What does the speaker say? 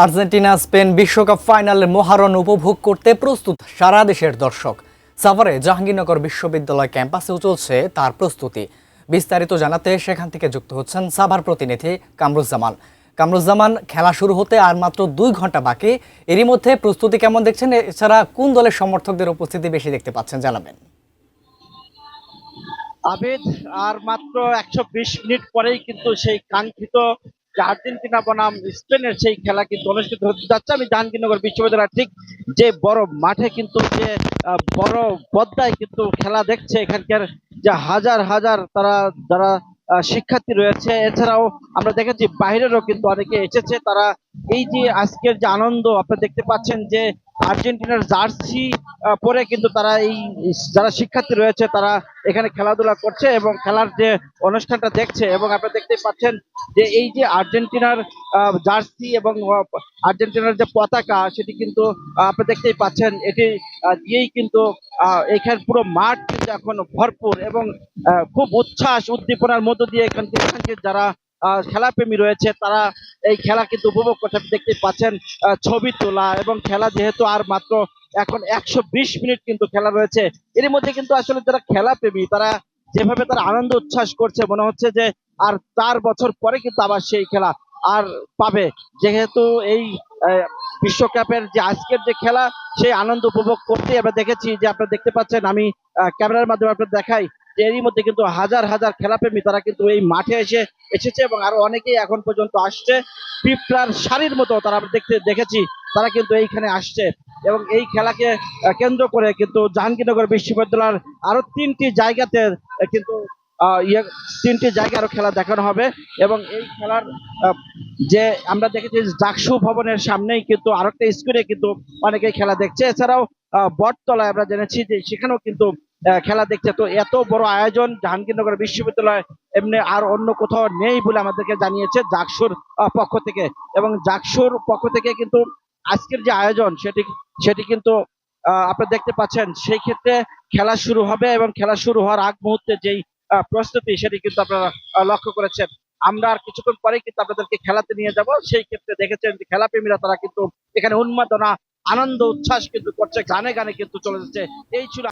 Argentina Spain বিশ্বকাপ ফাইনালের মহারণ উপভোগ করতে প্রস্তুত সারা দেশের দর্শক। সাভারে জাহাঙ্গীরনগর বিশ্ববিদ্যালয় ক্যাম্পাসেও চলছে তার প্রস্তুতি। বিস্তারিত জানাতে সেখান থেকে যুক্ত হচ্ছেন সাভার প্রতিনিধি কামরুজ্জামান। কামরুজ্জামান, খেলা শুরু হতে আর মাত্র 2 ঘন্টা বাকি, এরই মধ্যে প্রস্তুতি কেমন দেখছেন? এছাড়া কোন দলের সমর্থকদের উপস্থিতি বেশি দেখতে পাচ্ছেন জানাবেন। আবেদ, আর মাত্র 120 মিনিট পরেই কিন্তু সেই কাঙ্ক্ষিত যে আর্জেন্টিনা বনাম স্পেনের সেই খেলা কিন্তু অনুষ্ঠিত হতে যাচ্ছে। আমি জাহাঙ্গীরনগর বিশ্ববিদ্যালয়ের ঠিক যে বড় মাঠে কিন্তু যে বড় পদ্মায় কিন্তু খেলা দেখছে এখানকার যে হাজার হাজার তারা যারা শিক্ষার্থী রয়েছে। এছাড়াও আমরা দেখেছি বাইরেরও কিন্তু অনেকে এসেছে। তারা এই যে আজকের যে আনন্দ আপনারা দেখতে পাচ্ছেন যে আর্জেন্টিনার জার্সি পরে কিন্তু তারা এই যারা শিক্ষার্থী রয়েছে তারা এখানে খেলাধুলা করছে এবং খেলার যে অনুষ্ঠানটা দেখছে। এবং আপনারা দেখতে পাচ্ছেন যে এই যে আর্জেন্টিনার জার্সি এবং আর্জেন্টিনার যে পতাকা সেটি কিন্তু আপনি দেখতেই পাচ্ছেন। এটি দিয়েই কিন্তু এখানে পুরো মাঠ কিন্তু এখন ভরপুর এবং খুব উচ্ছ্বাস উদ্দীপনার মধ্য দিয়ে এখানকে যারা খেলাপ্রেমী রয়েছে তারা এই খেলা কিন্তু উপভোগ করতে দেখতে পাচ্ছেন। ছবি তোলা এবং খেলা যেহেতু আর মাত্র এখন 120 মিনিট কিন্তু খেলা রয়েছে, এর মধ্যে কিন্তু আসলে যারা খেলাপ্রেমী তারা যেভাবে তারা আনন্দ উচ্ছ্বাস করছে মনে হচ্ছে যে আর 4 বছর পরে কিন্তু আবার সেই খেলা আর পাবে। যেহেতু এই বিশ্বকাপের যে আজকের যে খেলা সেই আনন্দ উপভোগ করতে আমরা দেখেছি যে আপনারা দেখতে পাচ্ছেন, আমি ক্যামেরার মাধ্যমে আপনাদের দেখাই যে এরই মধ্যে কিন্তু হাজার হাজার খেলাপ্রেমী তারা কিন্তু এই মাঠে এসেছে এবং আরো অনেকেই এখন পর্যন্ত আসছে। পিঁপড়ার সারির মতো তারা দেখেছি তারা কিন্তু এইখানে আসছে এবং এই খেলাকে কেন্দ্র করে কিন্তু জাহাঙ্গীরনগর বিশ্ববিদ্যালয়ের আরো 3টি জায়গাতে কিন্তু তিনটি জায়গায় আরো খেলা দেখানো হবে। এবং এই খেলার যে আমরা দেখেছি জাকসু ভবনের সামনেই কিন্তু আরেকটা স্ক্রিনে কিন্তু অনেকেই খেলা দেখছে। এছাড়াও বটতলায় আমরা জেনেছি যে সেখানেও কিন্তু খেলা দেখছে। তো এত বড় আয়োজন জাহাঙ্গীরনগর বিশ্ববিদ্যালয় এমনি আর অন্য কোথাও নেই বলে আমাদেরকে জানিয়েছে জাকসুর পক্ষ থেকে। এবং জাকসুর পক্ষ থেকে কিন্তু আজকের যে আয়োজন সেটি কিন্তু আপনারা দেখতে পাচ্ছেন। সেই ক্ষেত্রে খেলা শুরু হবে এবং খেলা শুরু হওয়ার আগ মুহূর্তে যেই প্রস্তুতি সেটি কিন্তু আপনারা লক্ষ্য করেছেন। আমরা আর কিছুক্ষণ পরেই কিন্তু আপনাদেরকে খেলাতে নিয়ে যাব। সেই ক্ষেত্রে দেখেছেন যে খেলাপ্রেমীরা তারা কিন্তু এখানে উন্মাদনা আনন্দ উচ্ছ্বাস কিন্তু করছে, গানে গানে কিন্তু চলে যাচ্ছে। এই ছিল